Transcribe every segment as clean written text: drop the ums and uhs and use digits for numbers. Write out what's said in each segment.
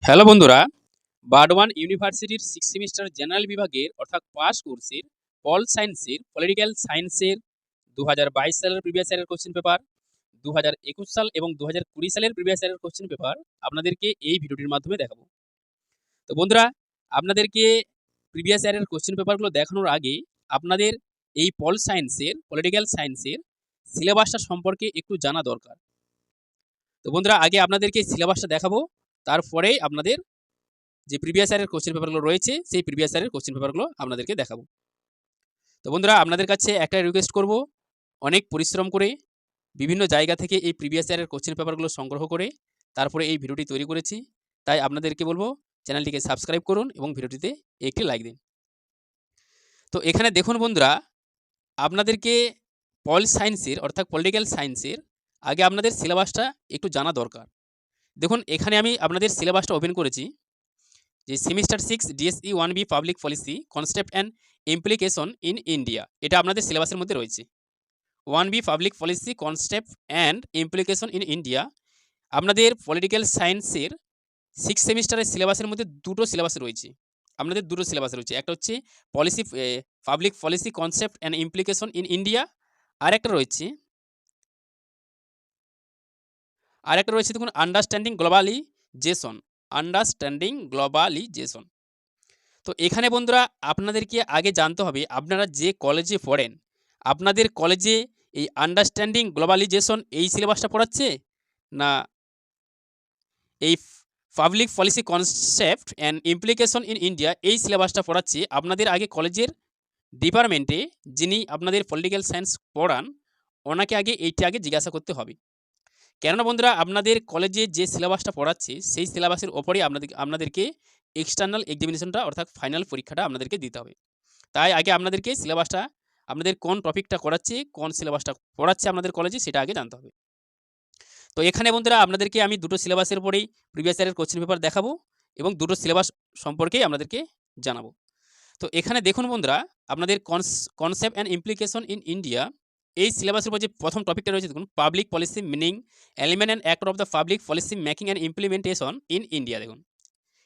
Hello বন্ধুরা, বার্ডওয়ান ইউনিভার্সিটির six semester general বিভাগের অর্থাৎ পাস কোর্সের পল সায়েন্সের পলিটিক্যাল সায়েন্সের 2022 সালের প্রিভিয়াস ইয়ারের কোশ্চেন পেপার, 2021 সাল এবং 2020 সালের প্রিভিয়াস ইয়ারের কোশ্চেন পেপার আপনাদেরকে এই ভিডিওটির মাধ্যমে দেখাবো। তো বন্ধুরা, আপনাদেরকে প্রিভিয়াস ইয়ারের কোশ্চেন পেপারগুলো দেখানোর আগে আপনাদের এই পল সায়েন্সের পলিটিক্যাল সায়েন্সের সিলেবাসটা সম্পর্কে একটু জানা দরকার। তো বন্ধুরা, আগে আপনাদেরকে সিলেবাসটা দেখাবো, তারপরে আপনাদের যে প্রিভিয়াস ইয়ারের কোশ্চেন পেপারগুলো রয়েছে সেই প্রিভিয়াস ইয়ারের কোশ্চেন পেপারগুলো আপনাদেরকে দেখাবো। তো বন্ধুরা, আপনাদের কাছে একটা রিকোয়েস্ট করব, অনেক পরিশ্রম করে বিভিন্ন জায়গা থেকে এই প্রিভিয়াস ইয়ারের কোশ্চেন পেপারগুলো সংগ্রহ করে তারপরে এই ভিডিওটি তৈরি করেছি। তাই আপনাদেরকে বলবো চ্যানেলটিকে সাবস্ক্রাইব করুন এবং ভিডিওটিতে একটি লাইক দিন। তো এখানে দেখুন বন্ধুরা, আপনাদেরকে পল সায়েন্সের অর্থাৎ পলিটিক্যাল সায়েন্সের আগে আপনাদের সিলেবাসটা একটু জানা দরকার। দেখুন, এখানে আমি আপনাদের সিলেবাসটা ওপেন করেছি, যে semester 6 DSE 1B public policy concept and implication in India, এটা আপনাদের সিলেবাসের মধ্যে রয়েছে। 1B public policy concept and implication in India আপনাদের পলিটিক্যাল সায়েন্সের 6 সেমিস্টারের সিলেবাসের মধ্যে দুটো সিলেবাস রয়েছে। আপনাদের দুটো সিলেবাস রয়েছে, একটা হচ্ছে policy public policy concept and implication in India, আর একটা রয়েছে দেখুন আন্ডারস্ট্যান্ডিং গ্লোবালিজেশন। তো এখানে বন্ধুরা, আপনাদেরকে আগে জানতে হবে আপনারা যে কলেজে পড়েন, আপনাদের কলেজে এই আন্ডারস্ট্যান্ডিং গ্লোবালিজেশন এই সিলেবাসটা পড়াচ্ছে, না এই public policy concept and implication in India এই সিলেবাসটা পড়াচ্ছে। আপনাদের আগে কলেজের ডিপার্টমেন্টে যিনি আপনাদের পলিটিক্যাল সায়েন্স পড়ান, ওনাকে আগে জিজ্ঞাসা করতে হবে। কেননা বন্ধুরা, আপনাদের কলেজে যে সিলেবাসটা পড়াচ্ছে সেই সিলেবাসের ওপরেই আপনাদেরকে এক্সটার্নাল এক্সামিনেশনটা অর্থাৎ ফাইনাল পরীক্ষাটা আপনাদেরকে দিতে হবে। তাই আগে আপনাদেরকে সিলেবাসটা, আপনাদের কোন টপিকটা করাচ্ছে, কোন সিলেবাসটা পড়াচ্ছে আপনাদের কলেজে, সেটা আগে জানতে হবে। তো এখানে বন্ধুরা, আপনাদেরকে আমি দুটো সিলেবাসের উপরেই প্রিভিয়াস ইয়ারের কোশ্চেন পেপার দেখাবো এবং দুটো সিলেবাস সম্পর্কেই আপনাদেরকে জানাবো। তো এখানে দেখুন বন্ধুরা, আপনাদের concept and implication in India এই সিলেবাসের উপর যে প্রথম টপিকটা রয়েছে দেখুন, public policy meaning, element and act of the public policy making and implementation in India. দেখুন,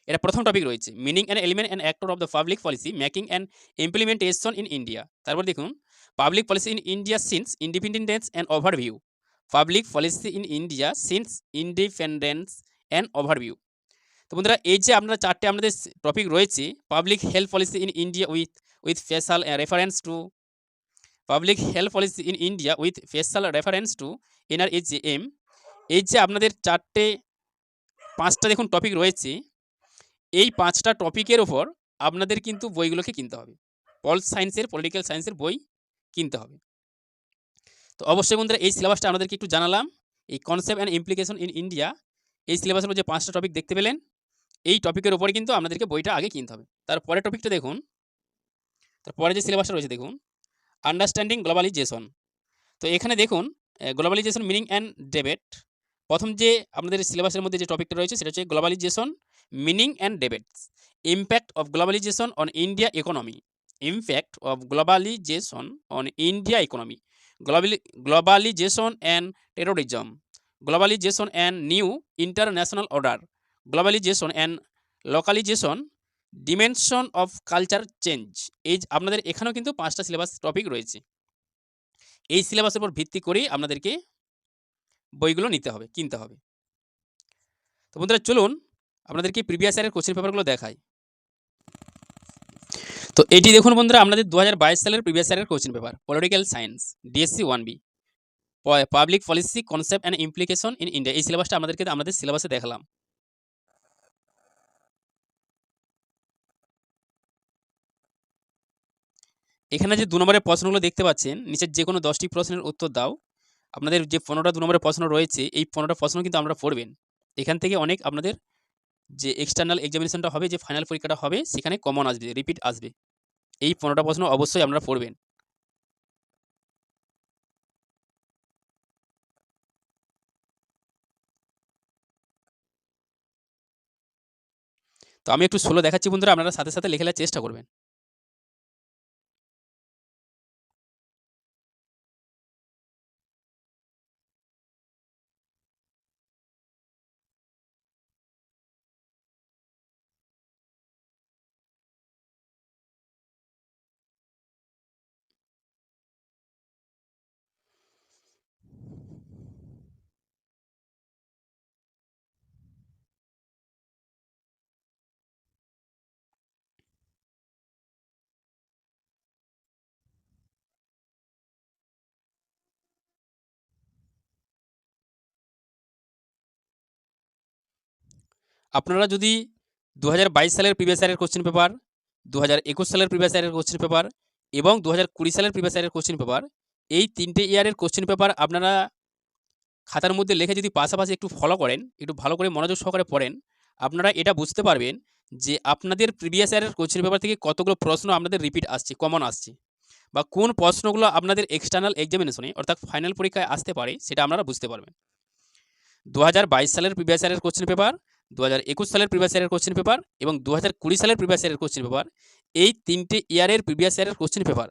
এটা প্রথম টপিক রয়েছে, meaning and element and act of the public policy making and implementation in India. তারপর দেখুন, public policy in India since independence and overview, public policy in India since independence and overview. তো বন্ধুরা, এই যে আপনারা চারটে আপনাদের টপিক রয়েছে, public health policy in India with special reference to public health policy in India with special reference to NRHM, এই যে আপনাদের পাঁচটা দেখুন টপিক রয়েছে, এই পাঁচটা টপিকের ওপর আপনাদের কিন্তু বইগুলোকে কিনতে হবে। পল সায়েন্সের পলিটিক্যাল সায়েন্সের বই কিনতে হবে। তো অবশ্যই বন্ধুরা, এই সিলেবাসটা আপনাদেরকে একটু জানালাম। এই concept and implication in India এই সিলেবাসের মধ্যে যে পাঁচটা টপিক দেখতে পেলেন, এই টপিকের উপরে কিন্তু আপনাদেরকে বইটা আগে কিনতে হবে। তারপরে টপিকটা দেখুন, তারপরে যে সিলেবাসটা রয়েছে দেখুন, আন্ডারস্ট্যান্ডিং গ্লোবালিজেশন। তো এখানে দেখুন, গ্লোবালিজেশন মিনিং অ্যান্ড ডেবেট। প্রথম যে আপনাদের সিলেবাসের মধ্যে যে টপিকটা রয়েছে সেটা হচ্ছে globalisation meaning and debates, impact of globalisation on India economy, impact of globalisation on India economy, globalisation and terrorism, globalisation and new international order, globalisation and localisation, dimension of culture change. এই আপনাদের এখানেও কিন্তু পাঁচটা syllabus topic রয়েছে। এই সিলেবাসের উপর ভিত্তি করেই আপনাদেরকে বইগুলো নিতে হবে, কিনতে হবে। তো বন্ধুরা, চলুন আপনাদেরকে প্রিভিয়াস ইয়ারের কোশ্চেন পেপারগুলো দেখাই। তো এটি দেখুন বন্ধুরা, আপনাদের 2022 সালের প্রিভিয়াস ইয়ারের question paper, political science DSC 1B public policy concept and implication in India, এই সিলেবাসটা আমাদের সিলেবাসে দেখালাম। এখানে যে 2 নম্বরের প্রশ্নগুলো দেখতে পাচ্ছেন, নিচের যে কোনো 10টি প্রশ্নের উত্তর দাও। আপনাদের যে 15টা 2 নম্বরের প্রশ্ন রয়েছে, এই 15টা প্রশ্ন কিন্তু আমরা পড়বেন। এখান থেকে অনেক আপনাদের যে এক্সটার্নাল এক্সামিনেশনটা হবে, যে ফাইনাল পরীক্ষাটা হবে, সেখানে কমন আসবে, রিপিট আসবে। এই 15টা প্রশ্ন অবশ্যই আপনারা পড়বেন। তো আমি একটু স্লো দেখাচ্ছি বন্ধুরা, আপনারা সাথে সাথে লিখে নেওয়ার চেষ্টা করবেন। আপনারা যদি 2022 সালের প্রিভিয়াস ইয়ারের কোশ্চেন পেপার, 2021 সালের প্রিভিয়াস ইয়ারের কোশ্চেন পেপার এবং 2020 সালের প্রিভিয়াস ইয়ারের কোশ্চেন পেপার, এই 3টে ইয়ারের কোশ্চেন পেপার আপনারা খাতার মধ্যে লিখে যদি পাশাপাশি একটু ফলো করেন, একটু ভালো করে মনোযোগ সহকারে পড়েন, আপনারা এটা বুঝতে পারবেন যে আপনাদের প্রিভিয়াস ইয়ারের কোশ্চেন পেপার থেকে কতগুলো প্রশ্ন আপনাদের রিপিট আসছে, কমন আসছে, বা কোন প্রশ্নগুলো আপনাদের এক্সটার্নাল এক্সামিনেশনে অর্থাৎ ফাইনাল পরীক্ষায় আসতে পারে সেটা আপনারা বুঝতে পারবেন। 2022 সালের প্রিভিয়াস ইয়ারের কোশ্চেন পেপার, 2021 সালের প্রিভিয়াস ইয়ারের কোশ্চেন পেপার এবং 2020 সালের প্রিভিয়াস ইয়ারের কোশ্চেন পেপার, এই 3টে ইয়ারের প্রিভিয়াস ইয়ারের কোশ্চেন পেপার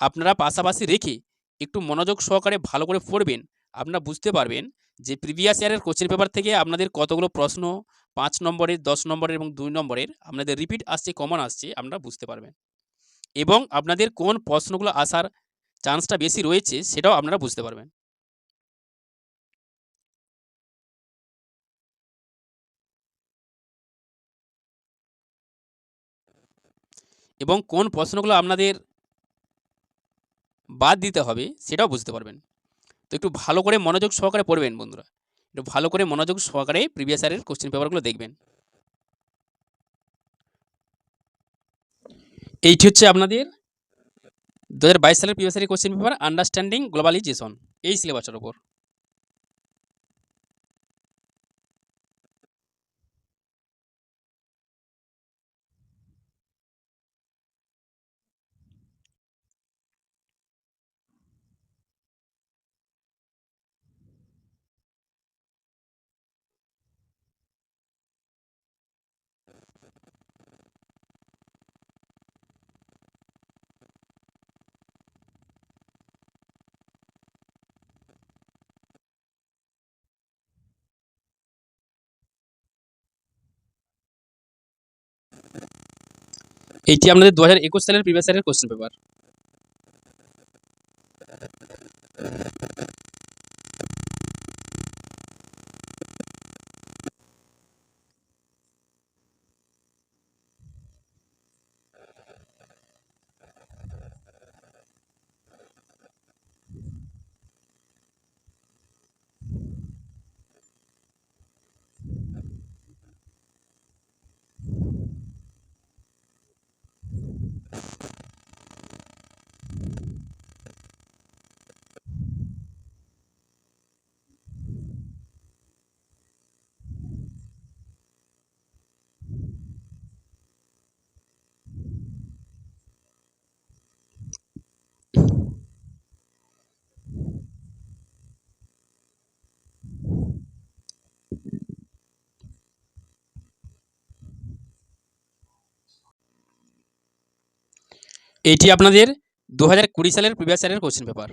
আপনারা পাশাপাশি রেখে একটু মনোযোগ সহকারে ভালো করে পড়বেন। আপনারা বুঝতে পারবেন যে প্রিভিয়াস ইয়ারের কোশ্চেন পেপার থেকে আপনাদের কতগুলো প্রশ্ন 5 নম্বরের, 10 নম্বরের এবং 2 নম্বরের আপনাদের রিপিট আসছে, কমন আসছে আপনারা বুঝতে পারবেন। এবং আপনাদের কোন প্রশ্নগুলো আসার চান্সটা বেশি রয়েছে সেটাও আপনারা বুঝতে পারবেন। এবং কোন প্রশ্নগুলো আপনাদের বাদ দিতে হবে সেটাও বুঝতে পারবেন। তো একটু ভালো করে মনোযোগ সহকারে পড়বেন বন্ধুরা। একটু ভালো করে মনোযোগ সহকারে প্রিভিয়াস ইয়ারের কোশ্চেন পেপারগুলো দেখবেন। এইটি হচ্ছে আপনাদের 2022 সালের প্রিভিয়াস ইয়ারের কোশ্চেন পেপার, আন্ডারস্ট্যান্ডিং গ্লোবালাইজেশন, এই সিলেবাসের উপর। এইটি আপনাদের 2021 সালের প্রিভিয়াস ইয়ারের কোশ্চেন পেপার। এইটি আপনাদের 2020 সালের প্রিভিয়াস ইয়ারের কোশ্চেন পেপার।